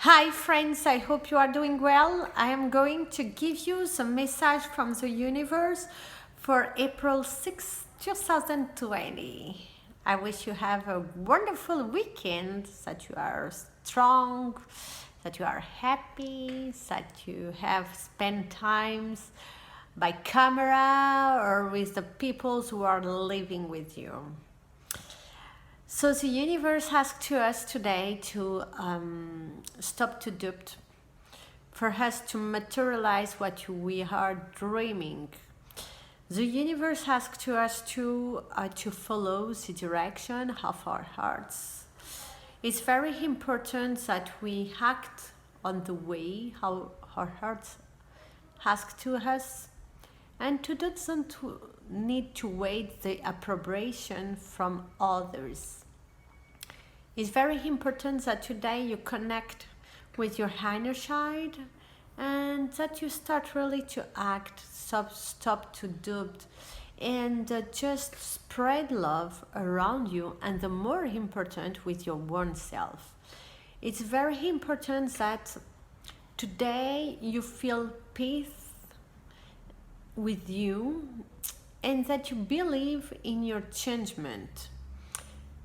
Hi friends, I hope you are doing well. I am going to give you some message from the universe for April 6, 2020. I wish you have a wonderful weekend, that you are strong, that you are happy, that you have spent times by camera or with the people who are living with you. So the universe asks to us today to stop to doubt, for us to materialize what we are dreaming. The universe asks to us to follow the direction of our hearts. It's very important that we act on the way how our hearts ask to us, and to doesn't need to wait the approbation from others. It's very important that today you connect with your inner child and that you start really to act, stop to doubt, and just spread love around you, and the more important with your own self. It's very important that today you feel peace with you and that you believe in your changement.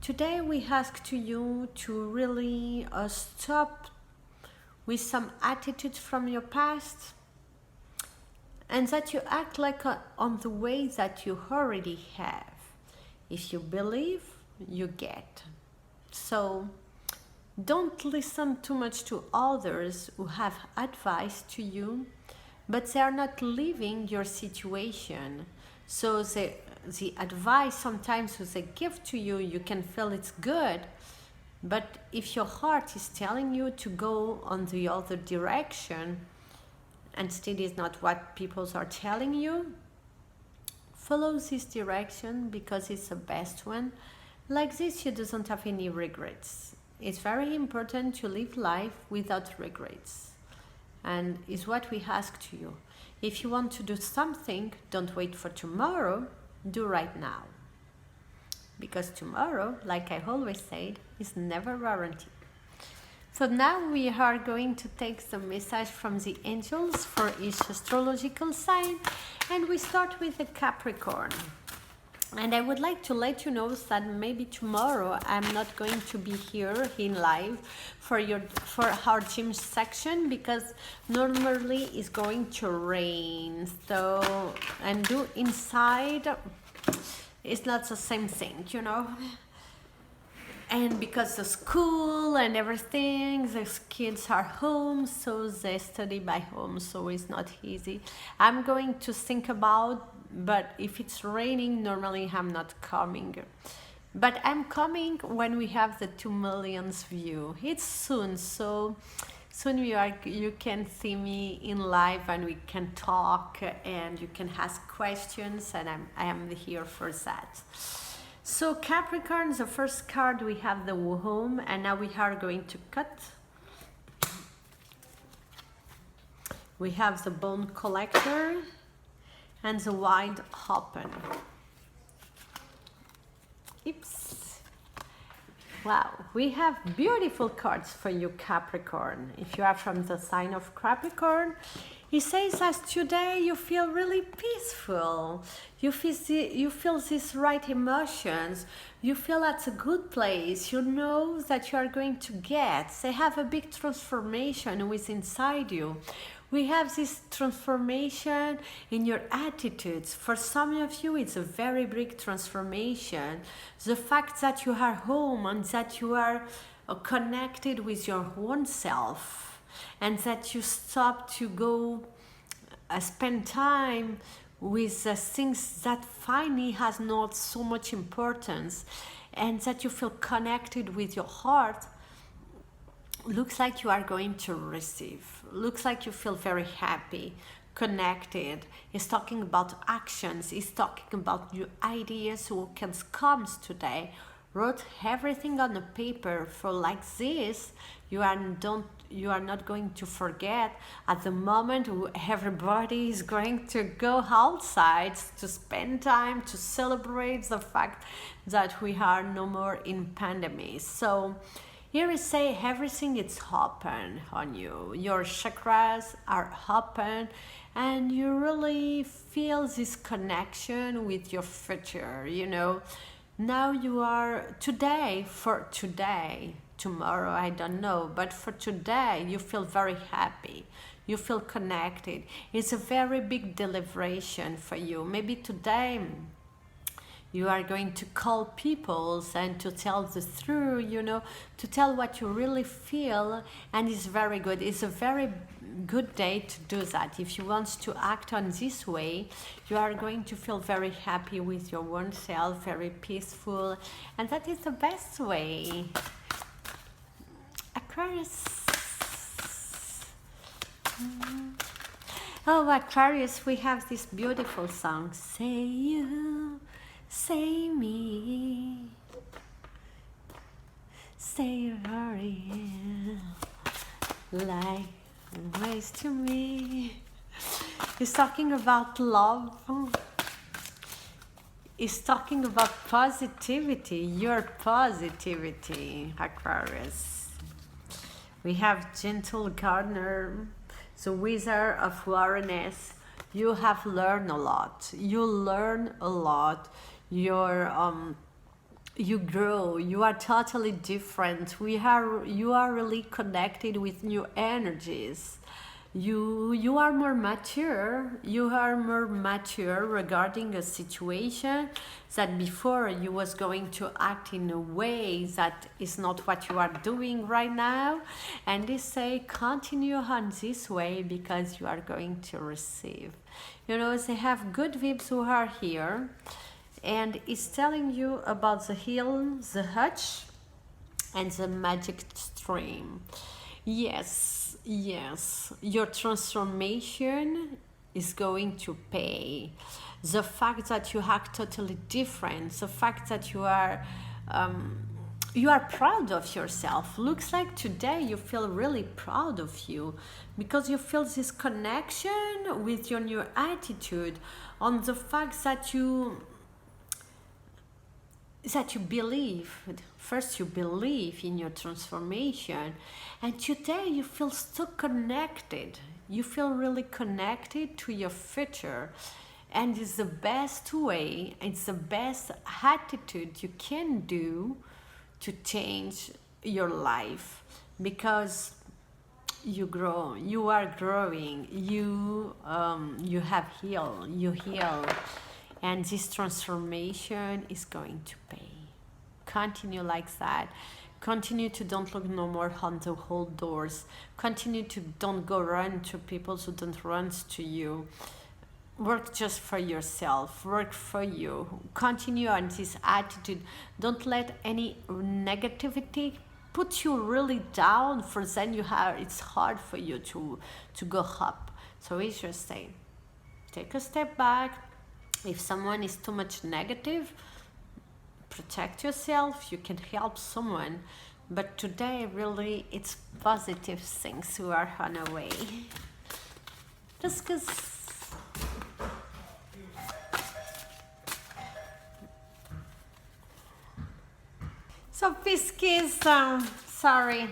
Today we ask to you to really stop with some attitudes from your past, and that you act like on the way that you already have. If you believe, you get. So don't listen too much to others who have advice to you, but they are not living your situation. So the advice sometimes they give to you, you can feel it's good, but if your heart is telling you to go on the other direction and still is not what people are telling you, follow this direction because it's the best one. Like this, you don't have any regrets. It's very important to live life without regrets, and is what we ask to you. If you want to do something, don't wait for tomorrow, do right now. Because tomorrow, like I always said, is never guaranteed. So now we are going to take the message from the angels for each astrological sign, and we start with the Capricorn. And I would like to let you know that maybe tomorrow I'm not going to be here in live for our gym section, because normally it's going to rain. So, and do inside, it's not the same thing, you know. And because the school and everything, the kids are home, so they study by home, so it's not easy. I'm going to think about, but if it's raining, normally I'm not coming. But I'm coming when we have the 2 millions view. It's soon, so soon you can see me in live and we can talk and you can ask questions, and I am here for that. So Capricorn, the first card we have the home, and now we are going to cut. We have the bone collector and the wide open. Oops. Wow, we have beautiful cards for you, Capricorn. If you are from the sign of Capricorn, it says that today you feel really peaceful. You feel these right emotions. You feel at a good place. You know that you are going to get. They have a big transformation within inside you. We have this transformation in your attitudes. For some of you, it's a very big transformation. The fact that you are home and that you are connected with your own self, and that you stop to go spend time with things that finally has not so much importance, and that you feel connected with your heart. Looks like you are going to receive. Looks like you feel very happy, connected. He's talking about actions. He's talking about new ideas who can come today. Wrote everything on the paper for like this. You are not going to forget at the moment everybody is going to go outside to spend time to celebrate the fact that we are no more in pandemic. So Here is say everything is open on you. Your chakras are open and you really feel this connection with your future, you know. Now you are today, for today, tomorrow I don't know, but for today you feel very happy. You feel connected. It's a very big deliberation for you. Maybe today you are going to call people and to tell the truth, you know, to tell what you really feel, and it's very good. It's a very good day to do that. If you want to act on this way, you are going to feel very happy with your own self, very peaceful, and that is the best way. Aquarius. Oh, Aquarius, we have this beautiful song. Say you, say me, say hurry, like ways to me. He's talking about love. He's talking about positivity, your positivity, Aquarius. We have Gentle Gardener, the Wizard of Awareness. You have learned a lot. You learn a lot. You grow. You are totally different. You are really connected with new energies. You are more mature. You are more mature regarding a situation that before you was going to act in a way that is not what you are doing right now. And they say continue on this way because you are going to receive. You know, they have good vibes who are here, and it's telling you about the hill, the hutch, and the magic stream. Yes, yes, your transformation is going to pay. The fact that you act totally different, the fact that you are proud of yourself. Looks like today you feel really proud of you because you feel this connection with your new attitude on the fact that you believe. First you believe in your transformation, and today you feel so connected. You feel really connected to your future, and it's the best way, it's the best attitude you can do to change your life, because you grow, you are growing, you have healed, you heal, and this transformation is going to pay. Continue like that. Continue to don't look no more on the whole doors. Continue to don't go run to people who don't run to you. Work just for yourself. Work for you. Continue on this attitude. Don't let any negativity put you really down, for then it's hard for you to go up. So it's just say, take a step back. If someone is too much negative, protect yourself. You can help someone, but today really it's positive things who are on the way. Just because so Pisces, sorry.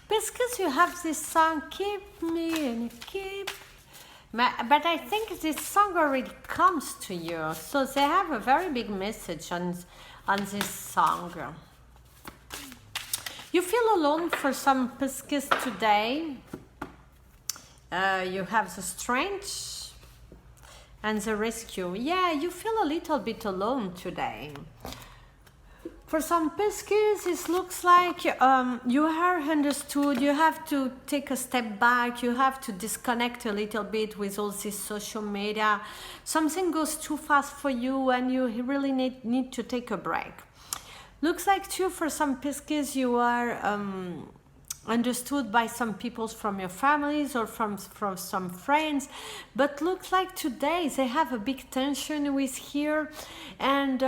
Because you have this song, keep me and keep, but I think this song already comes to you, so they have a very big message on this song. You feel alone for some Pisces today. You have the strength and the rescue. Yeah, you feel a little bit alone today. For some Pisces, it looks like you are understood. You have to take a step back. You have to disconnect a little bit with all this social media. Something goes too fast for you and you really need to take a break. Looks like too for some Pisces, you are understood by some people from your families or from some friends. But looks like today they have a big tension with here, and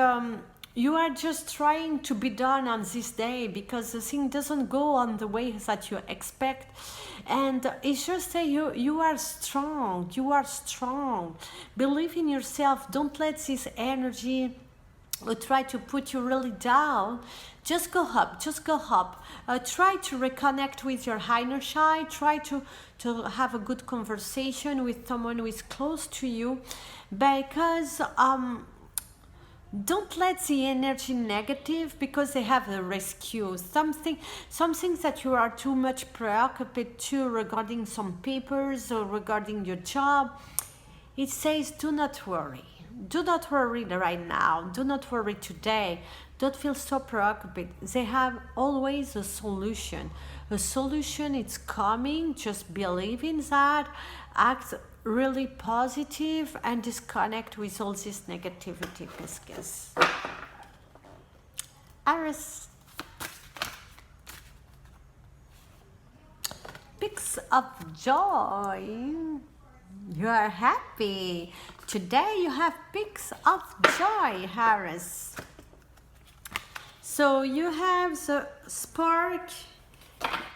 you are just trying to be done on this day because the thing doesn't go on the way that you expect. And it's just say you are strong, you are strong. Believe in yourself. Don't let this energy try to put you really down. Just go up, just go up. Try to reconnect with your inner child. Try to have a good conversation with someone who is close to you, because don't let the energy negative, because they have a rescue something that you are too much preoccupied to regarding some papers or regarding your job. It says do not worry right now, do not worry today, don't feel so preoccupied. They have always a solution it's coming. Just believe in that, act really positive, and disconnect with all this negativity. Pisces. Aries. Pics of joy. You are happy. Today you have pics of joy, Aries. So you have the spark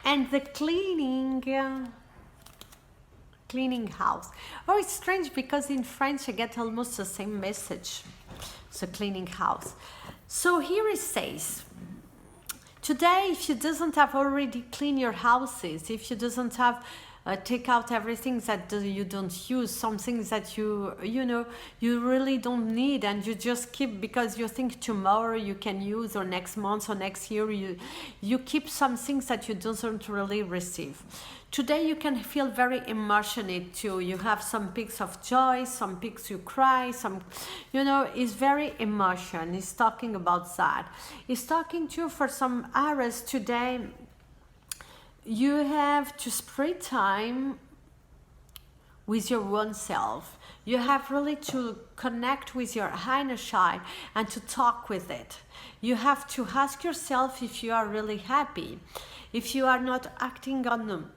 and the cleaning house. Oh, it's strange because in French I get almost the same message. The cleaning house. So here it says, today, if you doesn't have already cleaned your houses, if you doesn't have take out everything that you don't use, some things that you really don't need, and you just keep because you think tomorrow you can use, or next month or next year you keep some things that you don't really receive. Today you can feel very emotional too. You have some pics of joy, some pics you cry, some, it's very emotion. It's talking about that. It's talking to you for some Aries today. You have to spend time with your own self. You have really to connect with your inner child and to talk with it. You have to ask yourself if you are really happy, if you are not acting on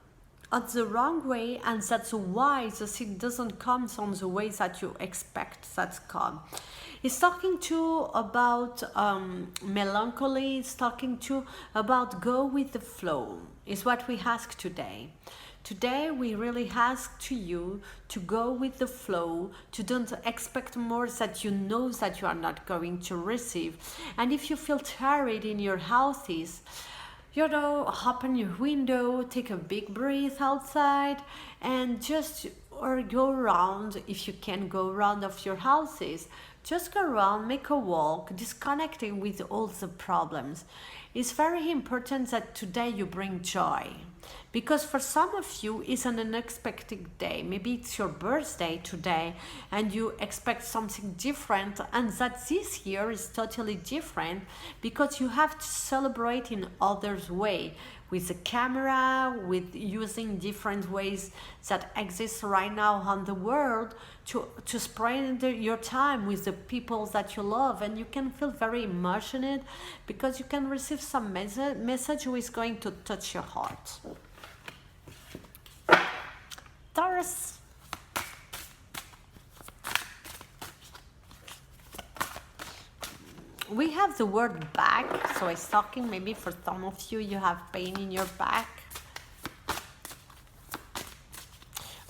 the wrong way, and that's why the thing doesn't come on the way that you expect that's come. It's talking to about melancholy. It's talking to about go with the flow. Is what we ask today. Today we really ask to you to go with the flow, to don't expect more that you know that you are not going to receive. And if you feel tired in your houses, open your window, take a big breath outside, and just or go around. If you can go around of your houses, just go around, make a walk, disconnecting with all the problems. It's very important that today you bring joy, because for some of you it's an unexpected day. Maybe it's your birthday today and you expect something different, and that this year is totally different because you have to celebrate in others' way, with the camera, with using different ways that exist right now on the world to spend your time with the people that you love. And you can feel very emotional because you can receive some message who is going to touch your heart. Taurus. We have the word back, so it's talking maybe for some of you, you have pain in your back.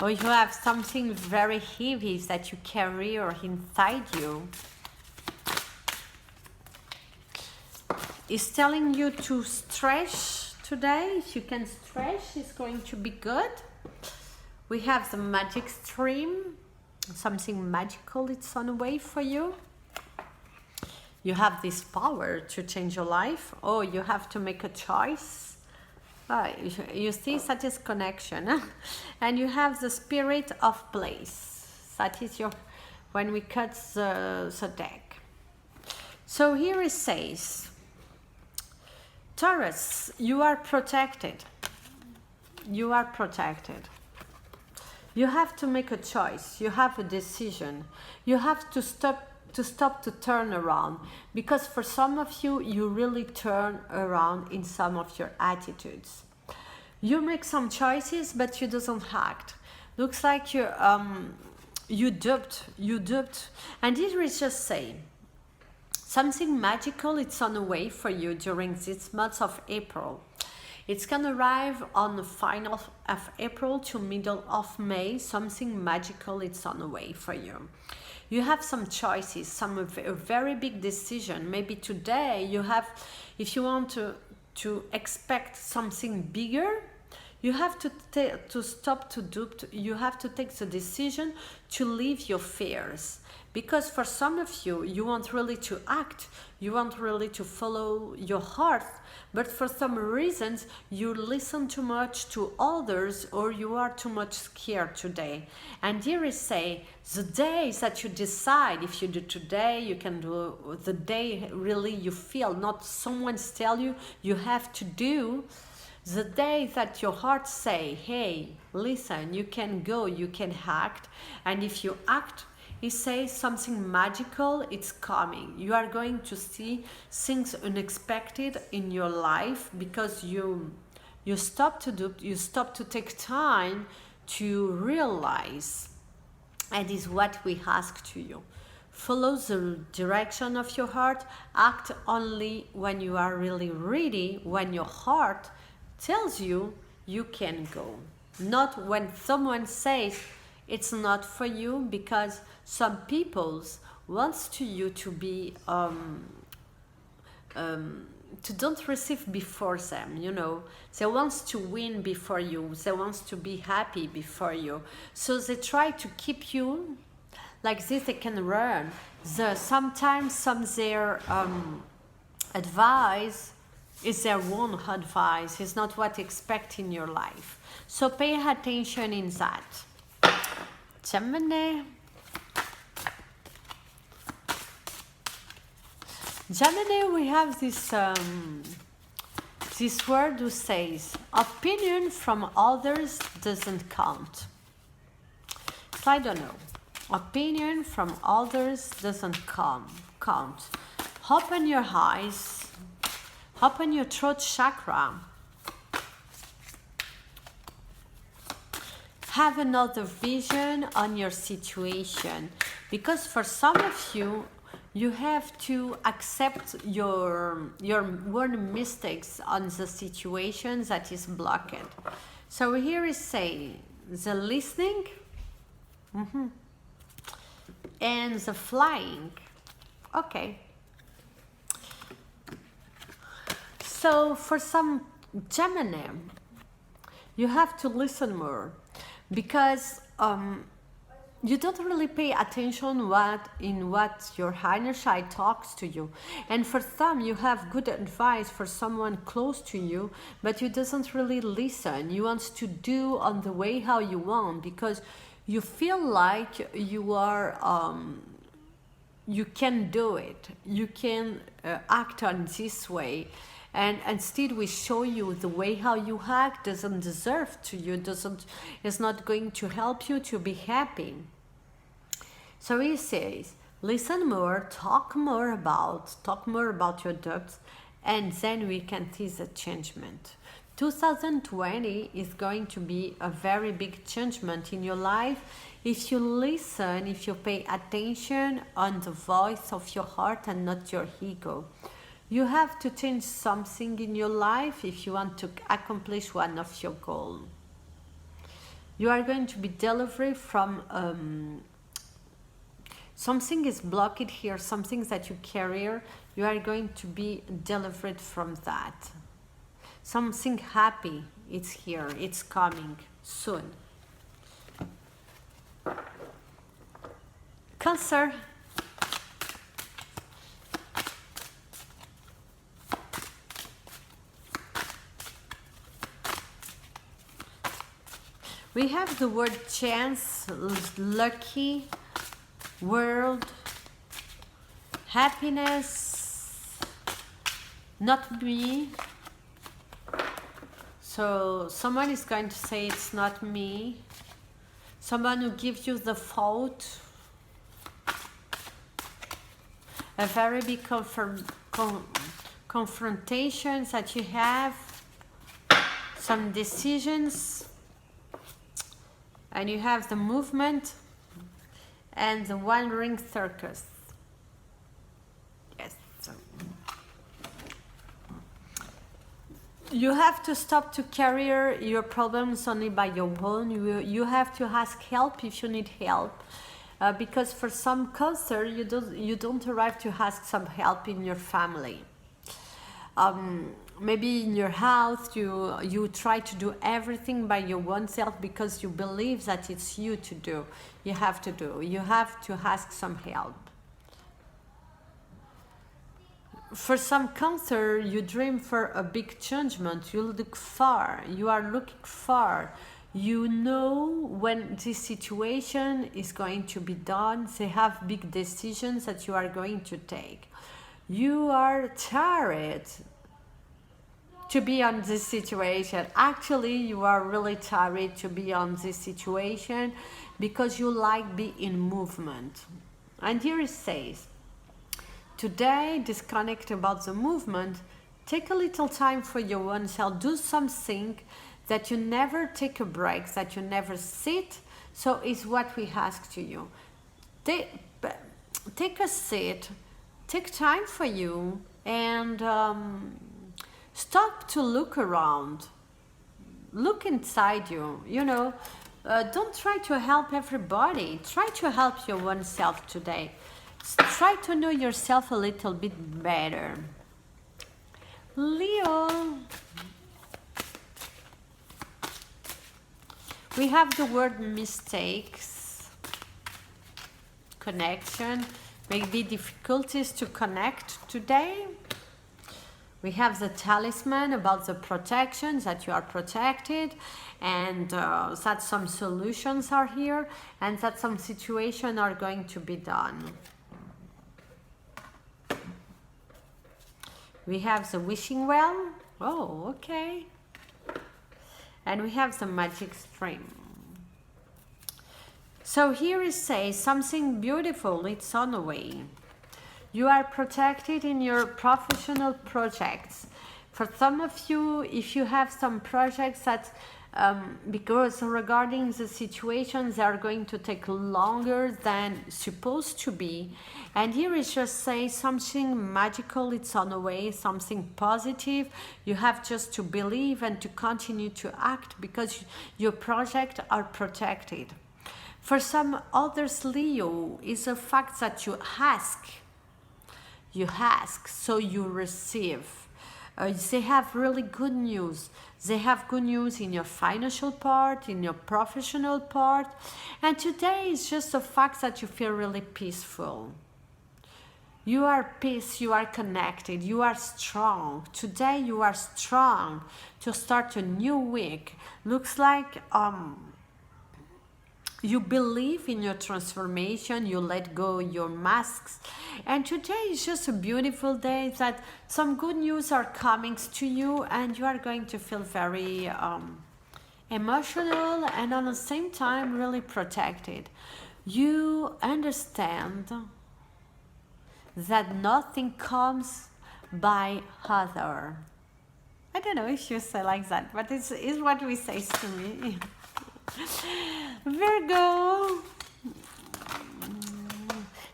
Or you have something very heavy that you carry or inside you. It's telling you to stretch today. If you can stretch, it's going to be good. We have the magic stream. Something magical, it's on the way for you. You have this power to change your life. Oh, you have to make a choice. You see, that is connection. And you have the spirit of place. That is when we cut the deck. So here it says, Taurus, you are protected. You are protected. You have to make a choice. You have a decision. You have to stop to turn around, because for some of you, you really turn around in some of your attitudes. You make some choices, but you doesn't act. Looks like you duped. And this is just saying, Something magical, it's on the way for you during this month of April. It's gonna arrive on the final of April to middle of May. Something magical, it's on the way for you. You have some choices, a very big decision. Maybe today you have, if you want to expect something bigger, you have to stop to do. You have to take the decision to leave your fears. Because for some of you, you want really to act, you want really to follow your heart, but for some reasons, you listen too much to others or you are too much scared today. And here is say, the day that you decide, if you do today, you can do the day really you feel, not someone's tell you, you have to do. The day that your heart say, hey, listen, you can go, you can act, and if you act, he says something magical, it's coming. You are going to see things unexpected in your life because you stop to take time to realize. And is what we ask to you. Follow the direction of your heart. Act only when you are really ready, when your heart tells you you can go. Not when someone says it's not for you, because some peoples wants to you to be to don't receive before them, you know. They wants to win before you. They wants to be happy before you. So they try to keep you like this. They can run. Sometimes their advice is their own advice. It's not what you expect in your life. So pay attention in that. Gemini. Gemini, we have this this word who says, opinion from others doesn't count. So I don't know. Opinion from others doesn't count. Open your eyes. Open your throat chakra. Have another vision on your situation, because for some of you, you have to accept your own mistakes on the situation that is blocked. So here is saying the listening and the flying. Okay. So for some Gemini, you have to listen more, because you don't really pay attention what your inner child talks to you. And for some, you have good advice for someone close to you, but you doesn't really listen. You want to do on the way how you want, because you feel like you are you can do it. You can act on this way. And instead we show you the way how you act doesn't deserve to you, is not going to help you to be happy. So he says, listen more, talk more about your doubts, and then we can see the changement. 2020 is going to be a very big changement in your life if you listen, if you pay attention on the voice of your heart and not your ego. You have to change something in your life if you want to accomplish one of your goals. You are going to be delivered from something is blocked here, something that you carry. You are going to be delivered from that. Something happy, it's here, it's coming soon. Cancer. We have the word chance, lucky, world, happiness, not me. So someone is going to say it's not me. Someone who gives you the fault. A very big confrontation that you have. Some decisions. And you have the movement and the wandering circus. Yes. You have to stop to carry your problems only by your own. You have to ask help if you need help, because for some cancer you don't arrive to ask some help in your family. Maybe in your house you try to do everything by your own self because you believe that it's you to do. You have to ask some help. For some cancer, you dream for a big changement. You look far. You are looking far. You know when this situation is going to be done. They have big decisions that you are going to take. You are tired to be on this situation. Actually, you are really tired to be on this situation because you like be in movement. And here it says, today, disconnect about the movement. Take a little time for your own self. Do something that you never take a break, that you never sit. So it's what we ask to you. Take a sit, take time for you, and stop to look around. Look inside you, don't try to help everybody. Try to help your own self today. Try to know yourself a little bit better. Leo. We have the word mistakes, connection, maybe difficulties to connect today. We have the talisman about the protection, that you are protected, and that some solutions are here, and that some situations are going to be done. We have the wishing well. Oh, okay. And we have the magic stream. So here it says something beautiful, it's on the way. You are protected in your professional projects. For some of you, if you have some projects that, because regarding the situations, they are going to take longer than supposed to be. And here it just says something magical, it's on the way, something positive. You have just to believe and to continue to act because your projects are protected. For some others, Leo, is the fact that you ask. You ask, so you receive. They have really good news. They have good news in your financial part, in your professional part. And today is just the fact that you feel really peaceful. You are peace, you are connected, you are strong. Today you are strong to start a new week. Looks like you believe in your transformation, you let go your masks. And today is just a beautiful day that some good news are coming to you and you are going to feel very emotional and at the same time really protected. You understand that nothing comes by other. I don't know if you say like that, but it's what we say to me. Virgo,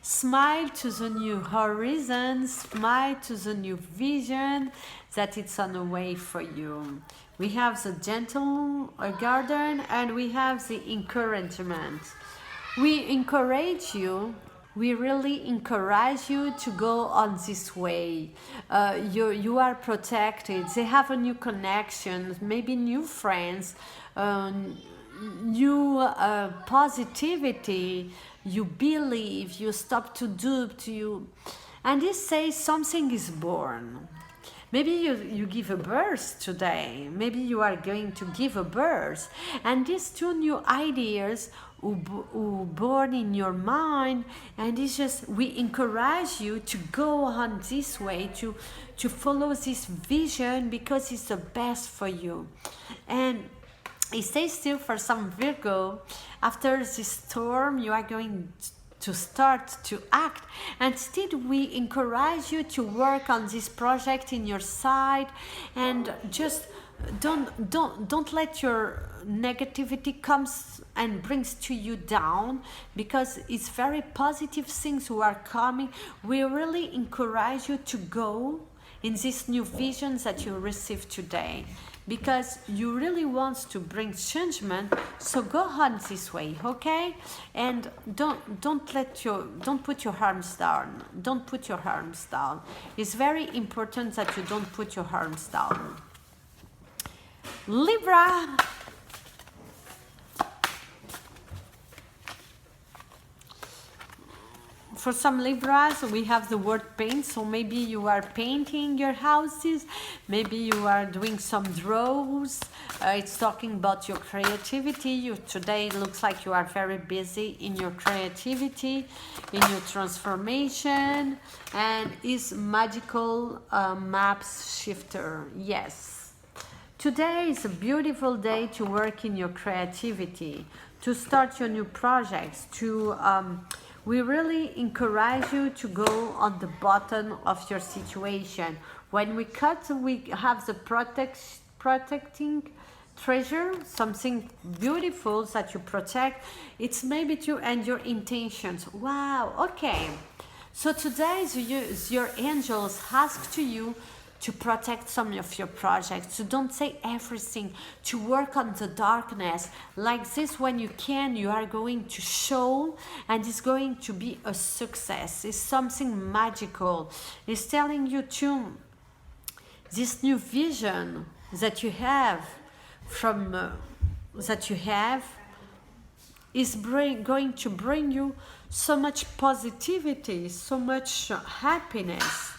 smile to the new horizon, smile to the new vision that it's on the way for you. We have the gentle garden and we have the encouragement. We encourage you. We really encourage you to go on this way. You are protected. They have a new connection, maybe new friends, new positivity. You believe, you stop to dupe you. And this says something is born. Maybe you give a birth today. Maybe you are going to give a birth. And these two new ideas who born in your mind, and it's just, we encourage you to go on this way, to follow this vision because it's the best for you. And it says still for some Virgo, after this storm, you are going to start to act. And still we encourage you to work on this project in your side and just don't let your negativity comes and brings to you down, because it's very positive things who are coming. We really encourage you to go in this new vision that you receive today, because you really want to bring changement. So go on this way, okay? And don't put your arms down. Don't put your arms down. It's very important that you don't put your arms down. Libra. For some Libras, we have the word paint, so maybe you are painting your houses, maybe you are doing some draws. It's talking about your creativity. Today it looks like you are very busy in your creativity, in your transformation, and is magical maps shifter. Yes. Today is a beautiful day to work in your creativity, to start your new projects, we really encourage you to go on the bottom of your situation. When we cut, we have the protecting treasure, something beautiful that you protect. It's maybe you and your intentions. Wow, okay. So today your angels ask to you to protect some of your projects, to don't say everything, to work on the darkness. Like this, when you can, you are going to show, and it's going to be a success. It's something magical. It's telling you to this new vision that you have is going to bring you so much positivity, so much happiness.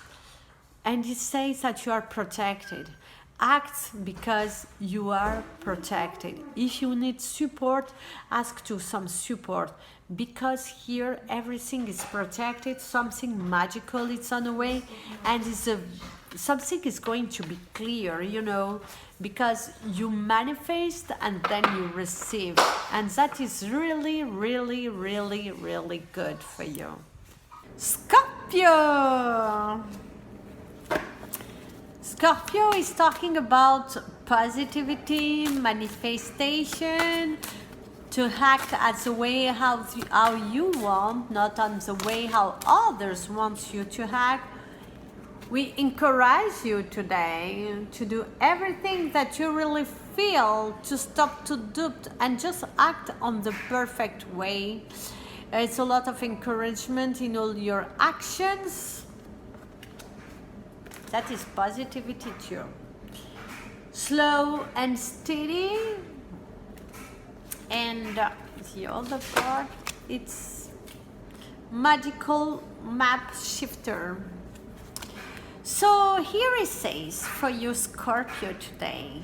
And it says that you are protected. Act because you are protected. If you need support, ask to some support, because here everything is protected. Something magical is on the way, and something is going to be clear, you know, because you manifest and then you receive, and that is really, really, really, really good for you. Scorpio. Scorpio is talking about positivity, manifestation, to act as the way how you want, not on the way how others want you to act. We encourage you today to do everything that you really feel, to stop to doubt and just act on the perfect way. It's a lot of encouragement in all your actions. That is positivity too. Slow and steady. And the other part, it's magical map shifter. So here it says for you, Scorpio, today,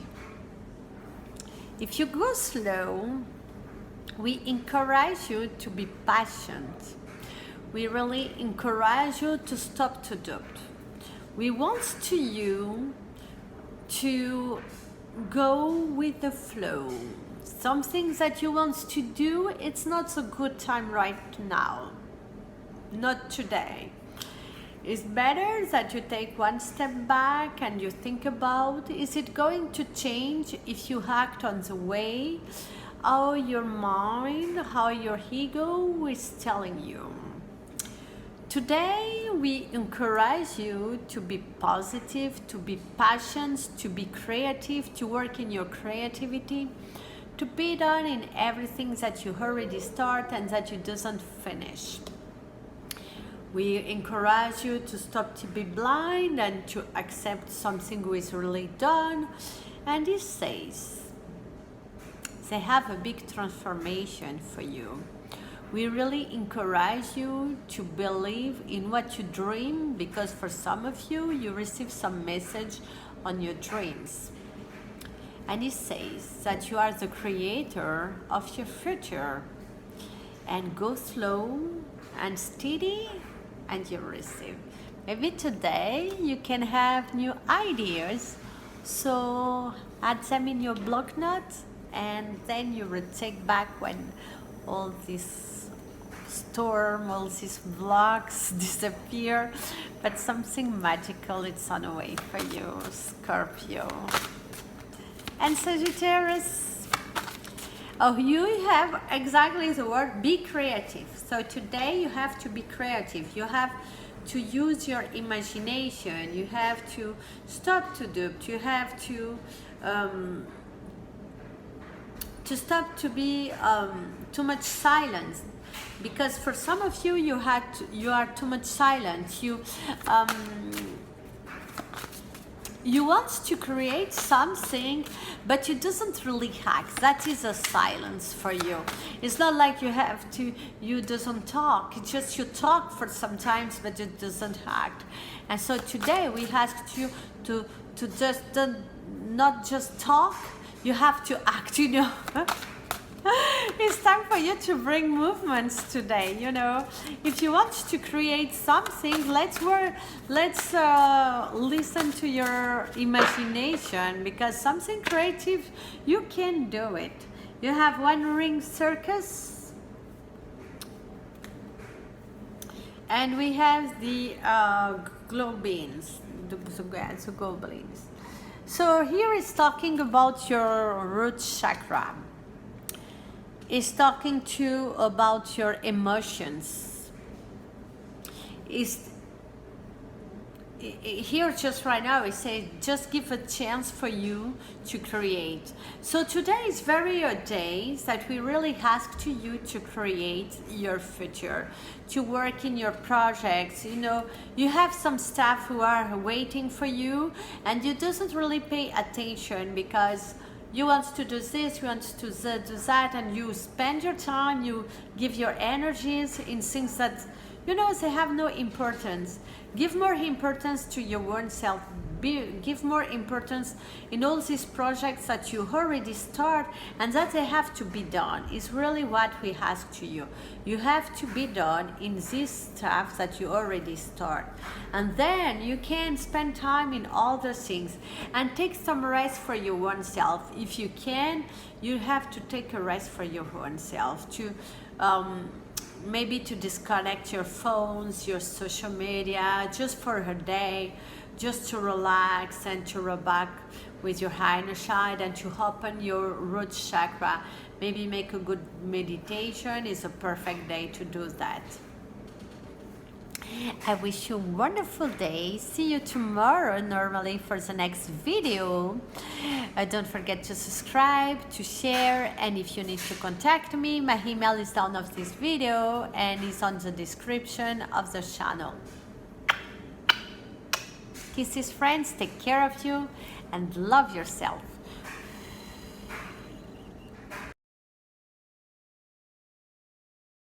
if you go slow, we encourage you to be patient. We really encourage you to stop to doubt. We want you to go with the flow. Something that you want to do, it's not a good time right now. Not today. It's better that you take one step back and you think about, is it going to change if you act on the way how your mind, how your ego is telling you? Today, we encourage you to be positive, to be passionate, to be creative, to work in your creativity, to be done in everything that you already start and that you doesn't finish. We encourage you to stop to be blind and to accept something who is really done. And it says, they have a big transformation for you. We really encourage you to believe in what you dream, because for some of you, you receive some message on your dreams. And it says that you are the creator of your future. And go slow and steady and you receive. Maybe today you can have new ideas. So add them in your block notes, and then you will take back when all this storm, all these blocks disappear, but something magical is on the way for you, Scorpio. And Sagittarius, oh, you have exactly the word, be creative. So today you have to be creative. You have to use your imagination. You have to stop to dupe. You have to stop to be too much silence, because for some of you, you are too much silent. You want to create something, but you doesn't really act. That is a silence for you. It's not like you doesn't talk. It's just you talk for sometimes, but it doesn't act. And so today we asked you to just not just talk. You have to act, you know. It's time for you to bring movements today, you know. If you want to create something, let's listen to your imagination, because something creative, you can do it. You have one ring circus, and we have the globins, the goblins. So here is talking about your root chakra. Is talking to about your emotions. Is here just right now, it says just give a chance for you to create. So today is very a day that we really ask to you to create your future, to work in your projects. You know, you have some staff who are waiting for you, and you doesn't really pay attention because you want to do this, you want to do that, and you spend your time, you give your energies in things that, you know, they have no importance. Give more importance to your own self. Give more importance in all these projects that you already start and that they have to be done. Is really what we ask to you. You have to be done in this stuff that you already start. And then you can spend time in all the things and take some rest for your own self. If you can, you have to take a rest for your own self, to maybe to disconnect your phones, your social media, just for a day, just to relax and to rub back with your inner child and to open your root chakra. Maybe make a good meditation. Is a perfect day to do that. I wish you a wonderful day. See you tomorrow normally for the next video. Don't forget to subscribe, to share, and if you need to contact me, my email is down of this video and is on the description of the channel. Kisses, friends, take care of you and love yourself.